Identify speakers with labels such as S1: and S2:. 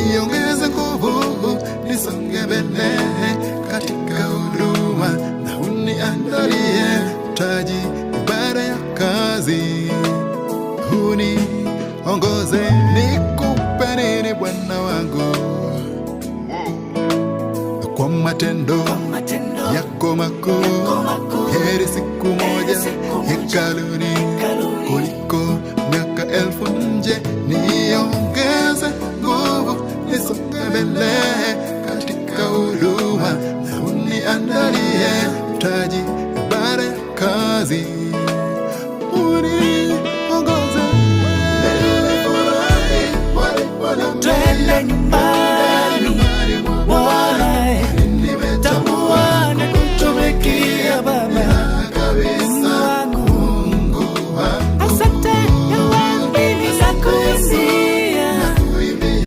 S1: niongeze nguvu, nisonge mbele katika huduma, na uniandalie taji baada ya kazi. Uniongoze, nikupe nini Bwana wangu, kwa matendo yako makuu. Heri siku moja hekaluni kuliko miaka 1000 nje. Niongeze nguvu, nisonge mbele katika huduma, na uniandalie taji baada ya kazi. Uniongoze,
S2: twende nyumbani.